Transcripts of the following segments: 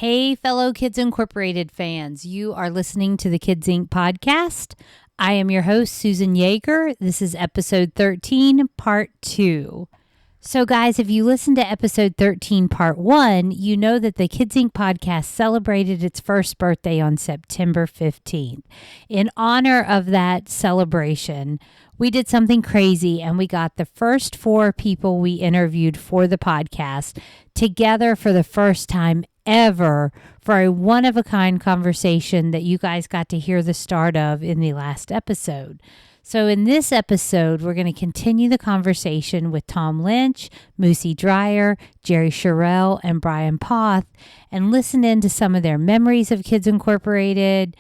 Hey, fellow Kids Incorporated fans, you are listening to the Kids Inc. podcast. I am your host, Susan Yeager. This is episode 13, part 2. So, guys, if you listened to episode 13, part 1, you know that the Kids Inc. podcast celebrated its first birthday on September 15th. In honor of that celebration, we did something crazy and we got the first 4 people we interviewed for the podcast together for the first time ever for a one-of-a-kind conversation that you guys got to hear the start of in the last episode. So in this episode, we're going to continue the conversation with Tom Lynch, Moosie Drier, Jerry Sharell, and Brian Poth, and listen in to some of their memories of Kids Incorporated,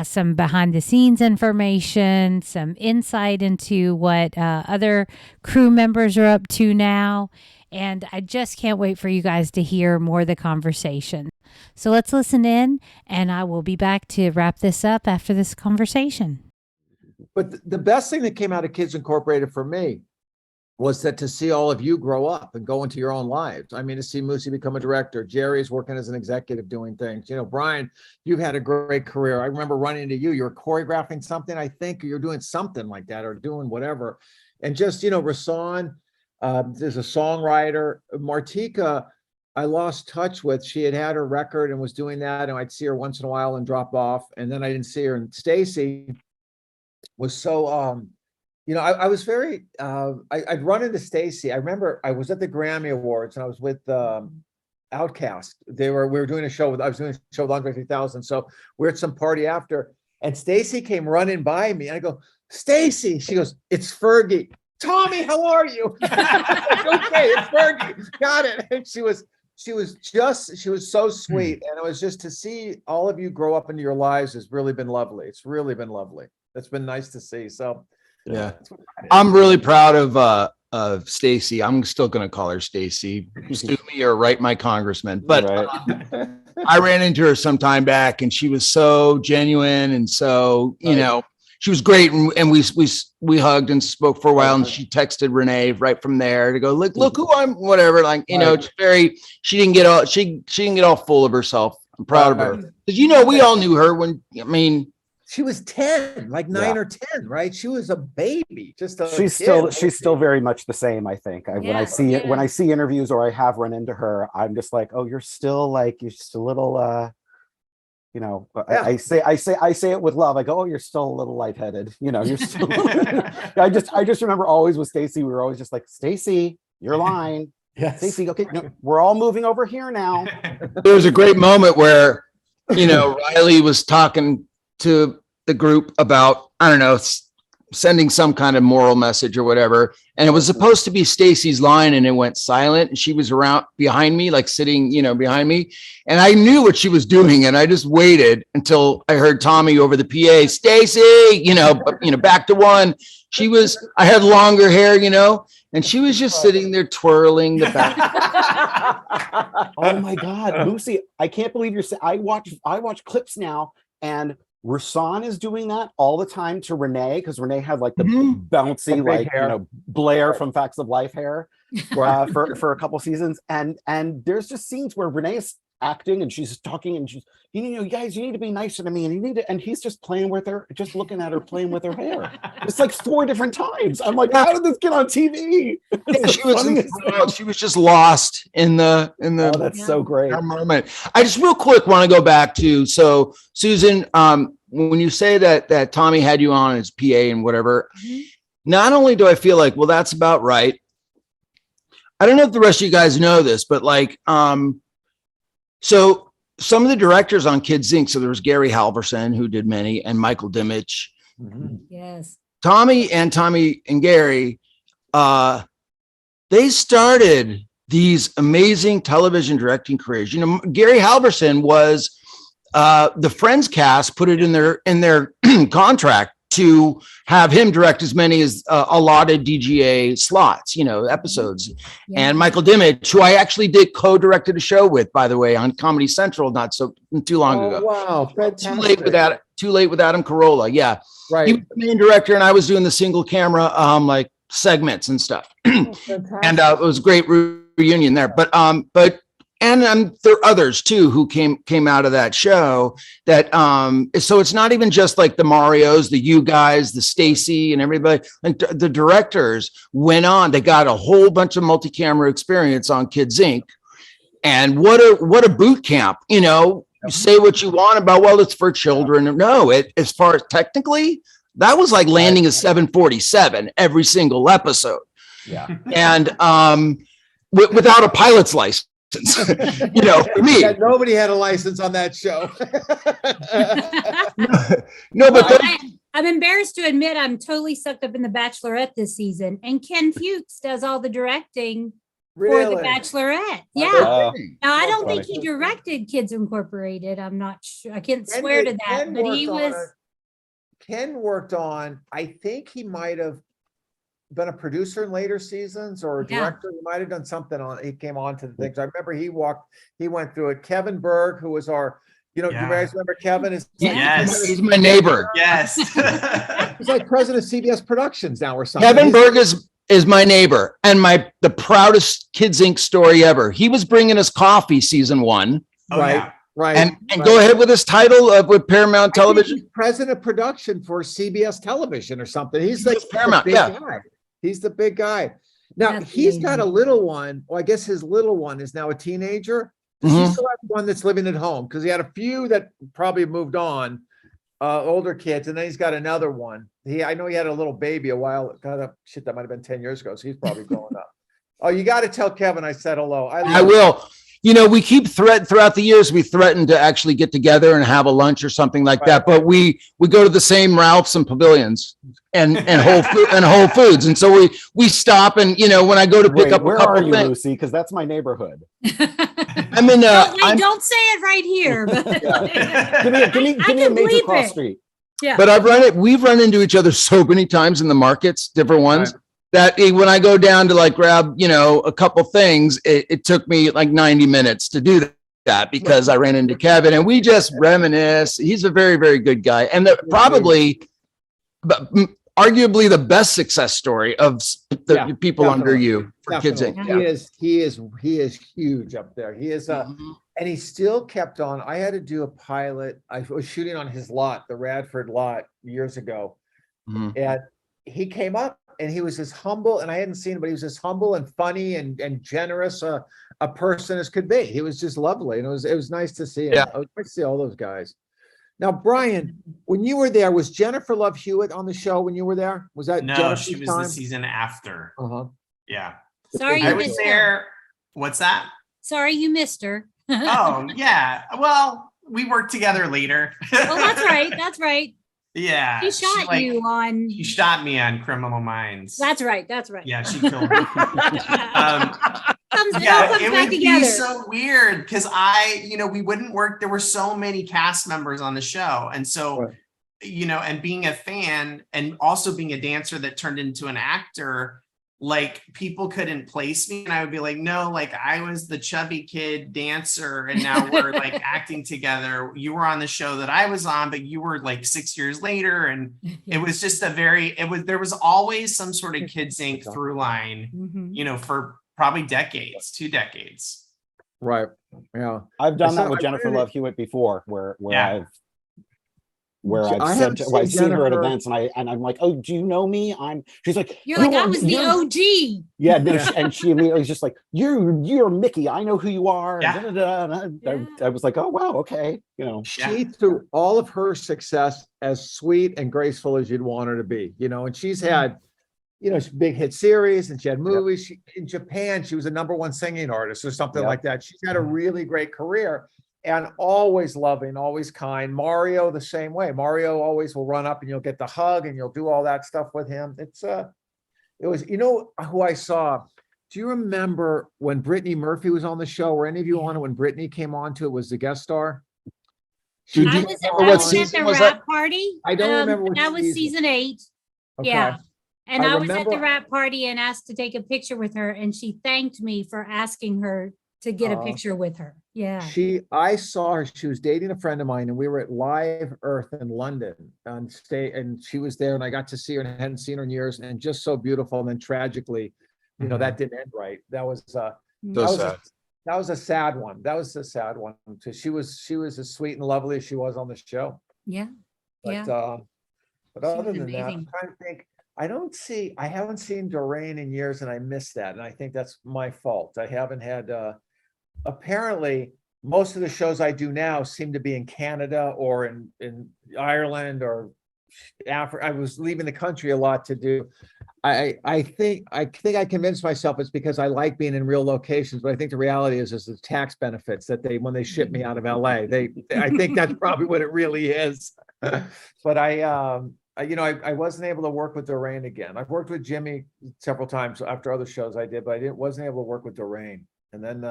some behind-the-scenes information, some insight into what other crew members are up to now. And I just can't wait for you guys to hear more of the conversation. So let's listen in, and I will be back to wrap this up after this conversation. But the best thing that came out of Kids Incorporated for me was that to see all of you grow up and go into your own lives. I mean, to see Moosie become a director, Jerry's working as an executive doing things. You know, Brian, you've had a great career. I remember running into you. You were choreographing something, I think, or you're doing something like that or doing whatever. And just, you know, Rasan, there's a songwriter. Martika, I lost touch with. She had her record and was doing that, and I'd see her once in a while and drop off, and then I didn't see her. And Stacy was so, you know, I was very, I'd run into Stacy. I remember I was at the Grammy Awards and I was with Outkast. We were doing a show I was doing a show with Andre 3000. So we're at some party after, and Stacy came running by me, and I go, Stacy. She goes, "It's Fergie." "Tommy, how are you?" "Okay, it's Fergie. Got it." And she was so sweet. And it was just to see all of you grow up into your lives has really been lovely. It's really been lovely. It's been nice to see. So yeah, I'm really proud of Stacy. I'm still going to call her Stacy. Sue me or write my congressman. But right. I ran into her some time back, and she was so genuine and so, you know, she was great, and we hugged and spoke for a while, and she texted Renee right from there to go, look who I'm, whatever, like, you know, it's very, she didn't get all full of herself. I'm proud of her, because, you know, we all knew her when, I mean, she was 10, like 9 or 10, right? She was a baby. She's still very much the same, I think. When I see interviews or I have run into her, I'm just like, oh, you're just a little you know, I say it with love. I go, oh, you're still a little lightheaded. You know, you're still. I just remember always with Stacy, we were always just like, Stacy, your line. Yes. Stacy, okay, no, we're all moving over here now. There was a great moment where, you know, Riley was talking to the group about, I don't know, sending some kind of moral message or whatever. And it was supposed to be Stacy's line, and it went silent, and she was around behind me, like sitting, you know, behind me. And I knew what she was doing. And I just waited until I heard Tommy over the PA, "Stacy, you know, back to one." I had longer hair, you know, and she was just sitting there twirling the back. Oh my God, Moosie, I can't believe I watch clips now, and Rasan is doing that all the time to Renee, because Renee had like the bouncy, like, you know, Blair from Facts of Life hair for a couple seasons. And there's just scenes where Renee is acting and she's talking and she's, you know, guys, you need to be nicer to me, and he's just playing with her, just looking at her, playing with her hair. It's like 4 different times. I'm like, how did this get on TV? Yeah, she was just lost in the Oh, that's so great. Moment. I just real quick want to go back to, so Susan, when you say that Tommy had you on as PA and whatever, not only do I feel like, well, that's about right. I don't know if the rest of you guys know this, but like, so some of the directors on Kids Inc., so there was Gary Halverson, who did many, and Michael Dimmich. Yes. Tommy and Gary, they started these amazing television directing careers. You know, Gary Halverson was the Friends cast put it in their contract to have him direct as many as allotted DGA slots, you know, episodes. Yeah. And Michael Dimmich, who I actually did co-directed a show with, by the way, on Comedy Central not too long ago. Wow, fantastic. Too late with Adam Carolla. Yeah, right. He was the main director, and I was doing the single camera like segments and stuff. And it was a great reunion there. But there are others too who came out of that show that so it's not even just like the Marios, the you guys, the Stacy and everybody, and the directors went on, they got a whole bunch of multi-camera experience on Kids Inc. And what a boot camp, you say what you want about, well, it's for children. No, as far as technically, that was like landing a 747 every single episode. Yeah. And without a pilot's license, for me. Yeah, nobody had a license on that show. No, but I'm embarrassed to admit I'm totally sucked up in The Bachelorette this season, and Ken Fuchs does all the directing for The Bachelorette. Yeah. Now I don't think he directed Kids Incorporated. I'm not sure. I can't swear to that, but he was. Ken worked on. I think he might have been a producer in later seasons or a director. He might have done something on. He came on to the things. I remember he went through it. Kevin Berg, who was our. You guys remember Kevin? Yes, he's my neighbor. Yes. He's like president of CBS Productions now or something. Kevin Berg is my neighbor and the proudest Kids Inc. story ever. He was bringing us coffee season 1. Oh, right. Yeah. Right. And go ahead with his title with Paramount Television. He's president of production for CBS Television or something. He's like Paramount. Guy. He's the big guy. Now he's got a little one. Well, I guess his little one is now a teenager. He still has one that's living at home because he had a few that probably moved on, older kids, and then he's got another one. I know he had a little baby a while. God, shit, that might have been 10 years ago. So he's probably growing up. Oh, you got to tell Kevin I said hello. I will. We keep throughout the years, we threaten to actually get together and have a lunch or something like that. But we go to the same Ralph's and Pavilions and Whole Foods. And so we stop and, when I go to pick up a couple things. Where are you, things, Lucy? Because that's my neighborhood. I'm in. Don't say it right here. But give me a major cross street. Yeah. But we've run into each other so many times in the markets, different ones. Right. That when I go down to like grab, a couple things, it took me like 90 minutes to do that because I ran into Kevin and we just reminisce. He's a very, very good guy. And arguably the best success story of the people under you for Kids Inc. He is huge up there. He is, and he still kept on. I had to do a pilot. I was shooting on his lot, the Radford lot years ago. And he came up. And he was as humble, and I hadn't seen him, but he was as humble and funny and generous a person as could be. He was just lovely, and it was nice to see him. Yeah. It was nice to see all those guys. Now, Brian, when you were there, was Jennifer Love Hewitt on the show when you were there? Was that no? She was the season after. Yeah. Sorry, I was there. What's that? Sorry, you missed her. Oh yeah. Well, we worked together later. Oh, that's right. That's right. Yeah, she shot me on Criminal Minds. That's right. Yeah, she killed me. It would be so weird because we wouldn't work. There were so many cast members on the show, and so and being a fan and also being a dancer that turned into an actor. Like people couldn't place me and I would be like, no, like I was the chubby kid dancer and now we're like acting together. You were on the show that I was on, but you were like 6 years later. And it was just there was always some sort of Kids Inc. through line, for probably 2 decades. Right. Yeah. I've done that with Jennifer Love Hewitt before where I've seen her at events and I'm like, oh, do you know me? She's like, I was the OG. Yeah. And she immediately was just like, you're Mickey. I know who you are. Yeah. I was like, oh, wow. Okay. She through all of her success as sweet and graceful as you'd want her to be, and she's had, big hit series and she had movies. In Japan, she was a #1 singing artist or something like that. She's had a really great career. And always loving, always kind. Mario, the same way. Mario always will run up and you'll get the hug and you'll do all that stuff with him. It was, who I saw. Do you remember when Brittany Murphy was on the show? Were any of you on it when Brittany came on to it? Was the guest star? I was at the rap party. I don't remember what that was season 8. Okay. Yeah. And I was at the rap party and asked to take a picture with her, and she thanked me for asking her to get a picture with her. Yeah. I saw her. She was dating a friend of mine, and we were at Live Earth in London and she was there, and I got to see her and hadn't seen her in years, and just so beautiful. And then tragically, that didn't end right. That was That was a sad one. That was a sad one. She was as sweet and lovely as she was on the show. Yeah. But Yeah. but She other was than that, I'm amazing. trying to think. I haven't seen Doreen in years, and I miss that. And I think that's my fault. I haven't had. Apparently, most of the shows I do now seem to be in Canada or in Ireland or Africa. I was leaving the country a lot to do. I think I convinced myself it's because I like being in real locations, but I think the reality is the tax benefits that when they ship me out of LA. I think that's probably what it really is. But I wasn't able to work with Doreen again. I've worked with Jimmy several times after other shows I did, but wasn't able to work with Doreen. And then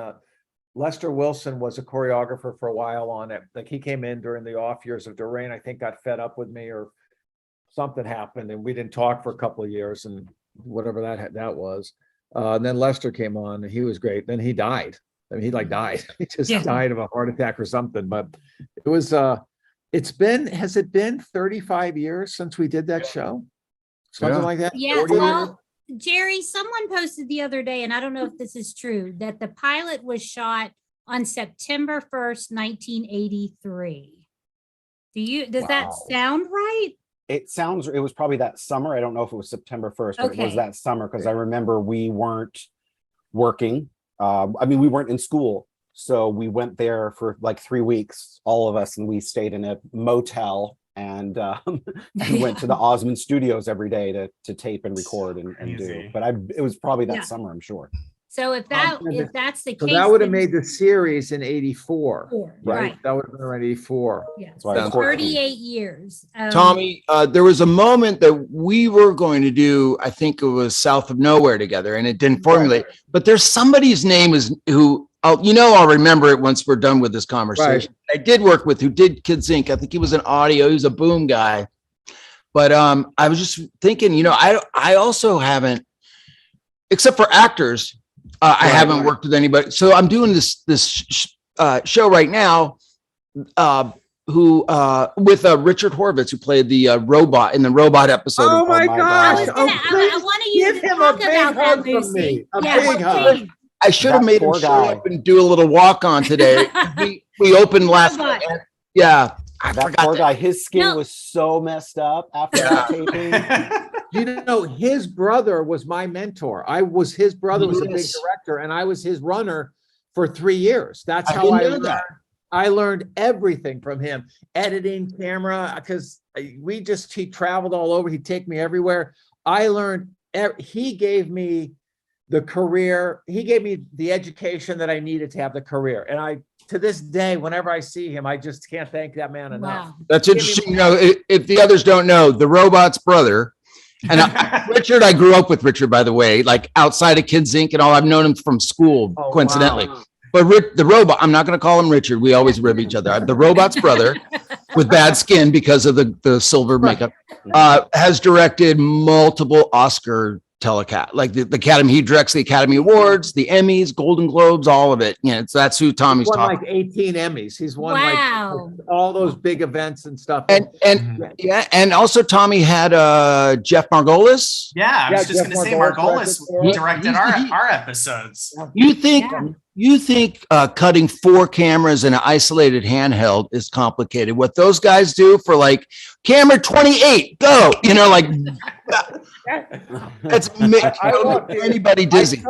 Lester Wilson was a choreographer for a while on it. Like he came in during the off years of Doreen, I think got fed up with me or something happened and we didn't talk for a couple of years and whatever that was. And then Lester came on and he was great. Then he died. I mean, he died. He just died of a heart attack or something, but it was, has it been 35 years since we did that show? Something like that? Yeah, 40 years? well, Jerry, someone posted the other day, and I don't know if this is true, that the pilot was shot on September 1st, 1983. Does that sound right? It was probably that summer. I don't know if it was September 1st, but it was Okay. that summer because I remember we weren't working. We weren't in school. So we went there for like 3 weeks, all of us, and we stayed in a motel and went to the Osmond studios every day to tape and record and do. Crazy. But it was probably that Yeah. summer, I'm sure. So if that's the So case, that would have then- made the series in 84, right? Right. That would have been around 84. Yeah. So I was Sounds 38 years. Tommy, there was a moment that we were going to do, I think it was South of Nowhere together, and it didn't formulate. But there's somebody's name I'll remember it once we're done with this conversation. I did work with who did Kids Inc. I think he was an audio, he was a boom guy. But I was just thinking, I also haven't, except for actors, I haven't worked with anybody. So I'm doing this show right now, with Richard Horvitz, who played the robot in the robot episode. Oh my my gosh! God. I want you give to him talk a big about that, hug from Moosie. me. A Yeah, big hug. please. I should have That made him poor show guy. up and do a little walk on today. we opened last Robot. night. Yeah, I That forgot poor that. guy, his skin No. was so messed up after that taping. His brother was my mentor. His brother was a big Yes. director and I was his runner for 3 years. That's I how didn't I know learned. that. I learned everything from him, editing, camera, because he traveled all over. He'd take me everywhere. I learned, he gave me the career. He gave me the education that I needed to have the career. And to this day, whenever I see him, I just can't thank that man enough. Wow. That's interesting. If the others don't know, the robot's brother, and Richard, I grew up with Richard, by the way, like outside of Kids Inc. and all. I've known him from school, Oh, coincidentally. wow. But the robot, I'm not going to call him Richard. We always rib each other. The robot's brother, with bad skin because of the silver makeup, has directed multiple Oscar telecast, like the Academy. He directs the Academy Awards, the Emmys, Golden Globes, all of it. That's who Tommy's He's won talking. like 18 Emmys. He's won Wow. like all those big events and stuff. And also Tommy had Jeff Margolis. Yeah, I was Yeah, just Jeff going to say Margolis Margolis directed directed our episodes. You think cutting 4 cameras in an isolated handheld is complicated? What those guys do for like camera 28, go, that's make anybody dizzy.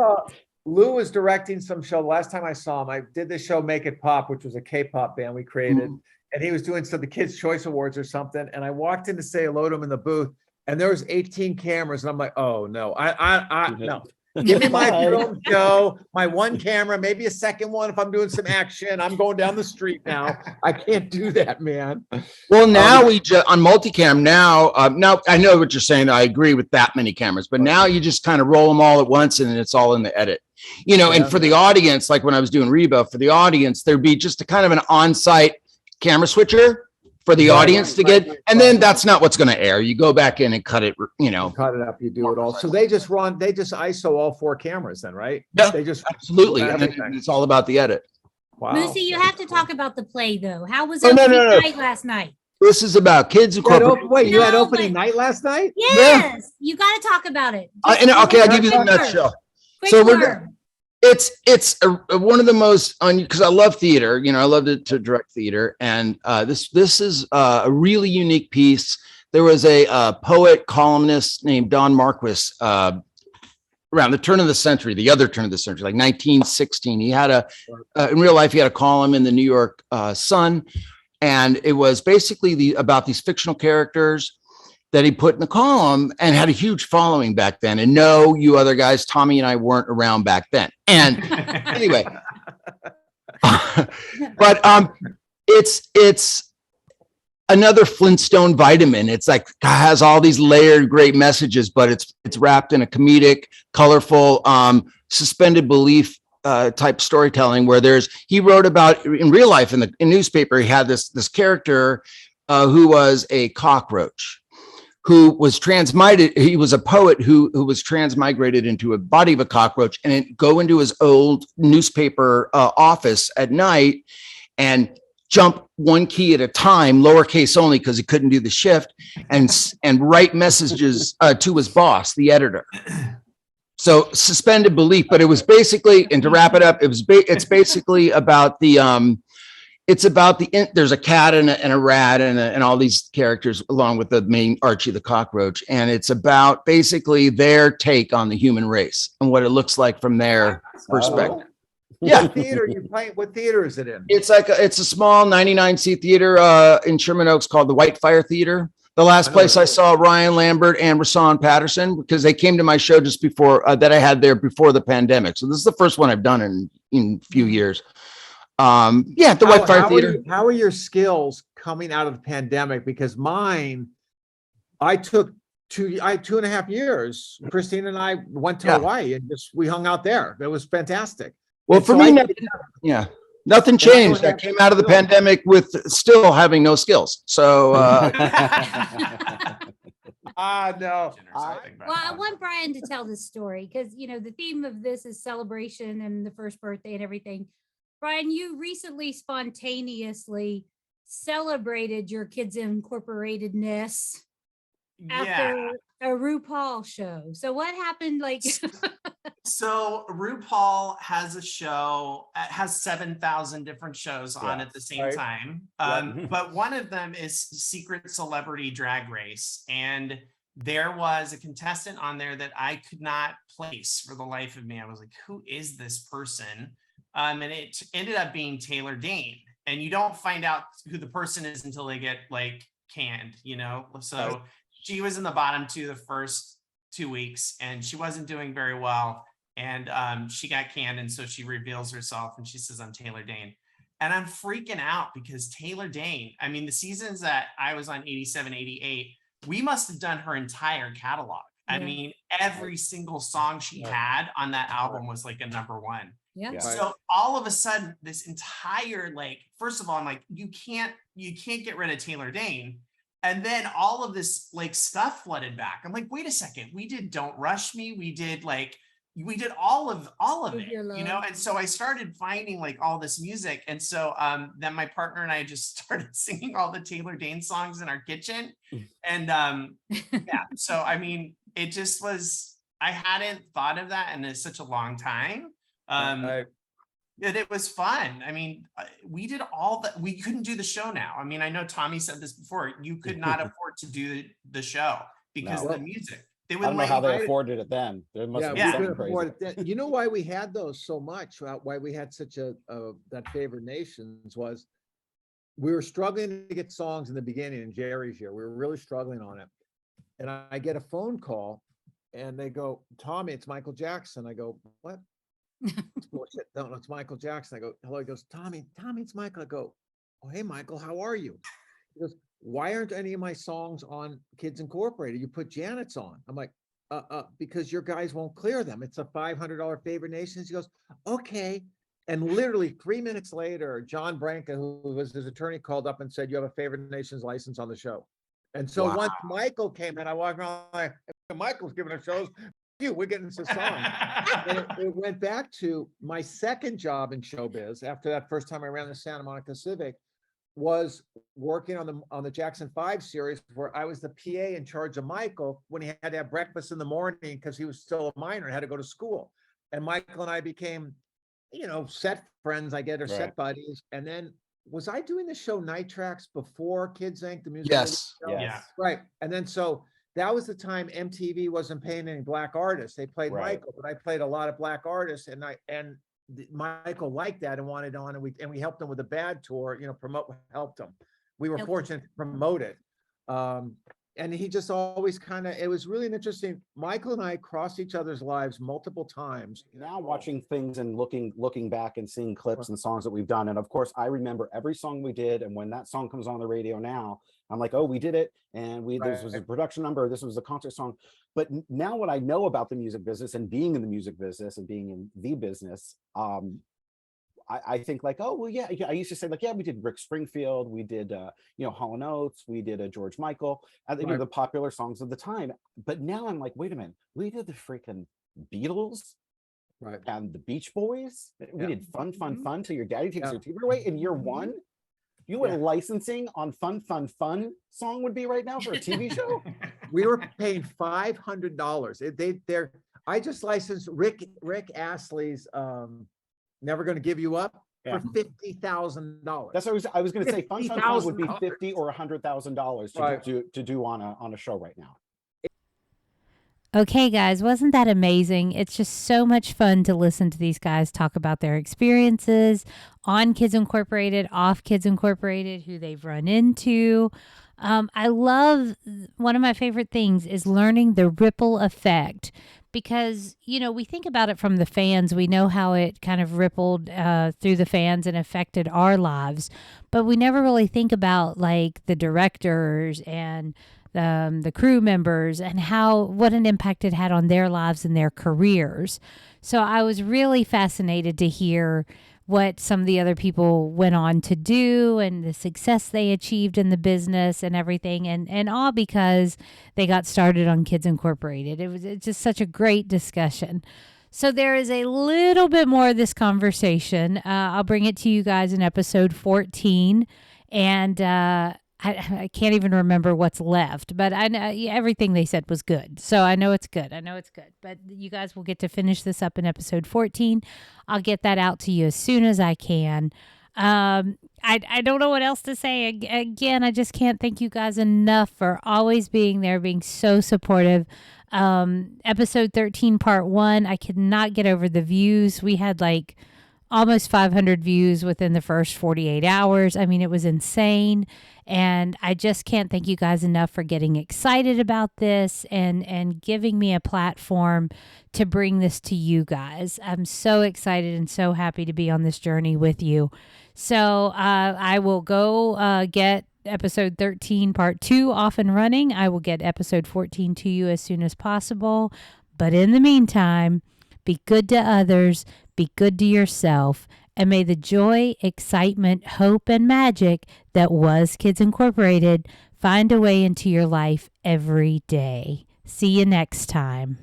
Lou was directing some show. Last time I saw him, I did this show, Make It Pop, which was a K-pop band we created. And he was doing the Kids' Choice Awards or something. And I walked in to say hello to him in the booth. And there was 18 cameras. And I'm like, oh, no, no. Give me my film show, my one camera, maybe a second one if I'm doing some action. I'm going down the street now. I can't do that, man. Well, now we just on multicam now. Now I know what you're saying. I agree with that many cameras, but now you just kind of roll them all at once and it's all in the edit. And for the audience, like when I was doing Reba, for the audience, there'd be just a kind of an on-site camera switcher for the audience to get, and then that's not what's going to air. You go back in and cut it, Cut it up, you do it all. So they just ISO all 4 cameras then, right? Yeah, They just absolutely. And everything. then it's all about the edit. Wow. Lucy, you have to talk about the play though. How was Oh, it no, no, no. night last night? This is about Kids Incorporated. Wait, you had No, opening but- night last night? Yes, you got to talk about it. Okay, I'll give you the nutshell. Quick So we're word. one of the most because I love theater. You know, I love to direct theater, and this is a really unique piece. There was a poet columnist named Don Marquis around the turn of the century, the other turn of the century, like 1916. He had in real life, he had a column in the New York Sun, and it was basically about these fictional characters that he put in the column, and had a huge following back then. And no, you other guys, Tommy and I weren't around back then. And anyway, but it's another Flintstone vitamin. It's like has all these layered great messages, but it's wrapped in a comedic, colorful, suspended belief type storytelling, where he wrote about in real life in newspaper. He had this character who was a cockroach, who was transmigrated. He was a poet who was transmigrated into a body of a cockroach, and go into his old newspaper office at night and jump one key at a time, lowercase only, because he couldn't do the shift, and write messages to his boss, the editor. So suspended belief, but it was basically, and to wrap it up, it's basically about there's a cat and a rat and all these characters along with the main Archie the cockroach. And it's about basically their take on the human race and what it looks like from their perspective. Yeah. What theater is it in? It's a small 99-seat theater in Sherman Oaks called the White Fire Theater. The last place I saw Ryan Lambert and Rasan Patterson, because they came to my show just before that I had there before the pandemic. So this is the first one I've done in a few years. The White Fire Theater. How are your skills coming out of the pandemic? Because mine, I took 2.5 years. Christine and I went to Hawaii and we hung out there. It was fantastic. Well, for me, nothing changed. I came out of the pandemic with still having no skills. So, no. Well, I want Brian to tell this story because, the theme of this is celebration and the first birthday and everything. Brian, you recently spontaneously celebrated your Kids Incorporatedness after a RuPaul show. So what happened? So RuPaul has a show, has 7,000 different shows on at the same time. But one of them is Secret Celebrity Drag Race. And there was a contestant on there that I could not place for the life of me. I was like, who is this person? And it ended up being Taylor Dane. And you don't find out who the person is until they get canned, So she was in the bottom two the first 2 weeks, and she wasn't doing very well. And she got canned. And so she reveals herself and she says, I'm Taylor Dane. And I'm freaking out because Taylor Dane, I mean, the seasons that I was on 87, 88, we must have done her entire catalog. I mean, every single song she had on that album was like a number one. Yeah. So all of a sudden, this entire first of all, I'm like, you can't get rid of Taylor Dane. And then all of this stuff flooded back. I'm like, wait a second, we did Don't Rush Me. We did all of it, And so I started finding all this music. And so then my partner and I just started singing all the Taylor Dane songs in our kitchen. And so I mean, it just was, I hadn't thought of that in such a long time. It was fun. I mean, we did all that. We couldn't do the show now. I mean, I know Tommy said this before. You could not afford to do the show because of the music. They I don't know how they afforded it then. There must be something crazy. You know why we had those so much? Why we had such that favored nations was we were struggling to get songs in the beginning in Jerry's year. We were really struggling on it. And I get a phone call and they go, Tommy, it's Michael Jackson. I go, what? It's bullshit. No, it's Michael Jackson. I go, hello. He goes, Tommy, it's Michael. I go, oh, hey, Michael, how are you? He goes, why aren't any of my songs on Kids Incorporated? You put Janet's on. I'm like, because your guys won't clear them. It's a $500 favorite nations. He goes, okay. And literally 3 minutes later, John Branca, who was his attorney, called up and said, you have a favorite nations license on the show. And so once Michael came in, I walked around like, Michael's giving us shows. We're getting some songs. And it went back to my second job in showbiz after that first time I ran the Santa Monica Civic was working on the Jackson 5 series, where I was the PA in charge of Michael when he had to have breakfast in the morning because he was still a minor and had to go to school. and Michael and I became, set friends, I get, or Right. set buddies. And then was I doing the show Night Tracks before Kids Inc., the music? Yes. video show? Yes. Right. And then so that was the time MTV wasn't paying any black artists. They played Right. Michael, but I played a lot of black artists, and Michael liked that and wanted on, and we helped him with a bad tour, helped him. We were Helped him. fortunate to promote it. And he just always it was really an interesting, Michael and I crossed each other's lives multiple times. Now watching things and looking back and seeing clips and songs that we've done, and of course I remember every song we did, and when that song comes on the radio now, I'm like, oh, we did it, and this was a production number, this was a concert song. But now what I know about the music business and being in the music business and being in the business, I think like, oh, well, yeah, I used to say like, yeah, we did Rick Springfield, we did, Hall & Oates, we did George Michael, the popular songs of the time. But now I'm like, wait a minute, we did the freaking Beatles, Right. and the Beach Boys. We did Fun, Fun, Mhm. Fun Till Your Daddy Takes Yeah. Your TV Away in year one. You know what licensing on Fun, Fun, Fun song would be right now for a TV show? We were paying $500. I just licensed Rick Astley's Never Gonna Give You Up Yeah. for $50,000. That's what I was going to say. Fun, Fun, Fun would be $50,000. $50,000 or $100,000 Right. to do on a show right now. Okay, guys, wasn't that amazing? It's just so much fun to listen to these guys talk about their experiences on Kids Incorporated, off Kids Incorporated, who they've run into. I love, one of my favorite things is learning the ripple effect, because, we think about it from the fans. We know how it kind of rippled through the fans and affected our lives, but we never really think about like the directors and the crew members and what an impact it had on their lives and their careers. So I was really fascinated to hear what some of the other people went on to do and the success they achieved in the business and everything, and all because they got started on Kids Incorporated. It's just such a great discussion. So there is a little bit more of this conversation. I'll bring it to you guys in episode 14, and I can't even remember what's left, but I know everything they said was good. So I know it's good. But you guys will get to finish this up in episode 14. I'll get that out to you as soon as I can. I don't know what else to say. Again, I just can't thank you guys enough for always being there, being so supportive. Episode 13, part 1, I could not get over the views. We had like almost 500 views within the first 48 hours. I mean, it was insane. And I just can't thank you guys enough for getting excited about this and giving me a platform to bring this to you guys. I'm so excited and so happy to be on this journey with you. So I will go get episode 13, part 2 off and running. I will get episode 14 to you as soon as possible. But in the meantime, be good to others, be good to yourself, and may the joy, excitement, hope, and magic that was Kids Incorporated find a way into your life every day. See you next time.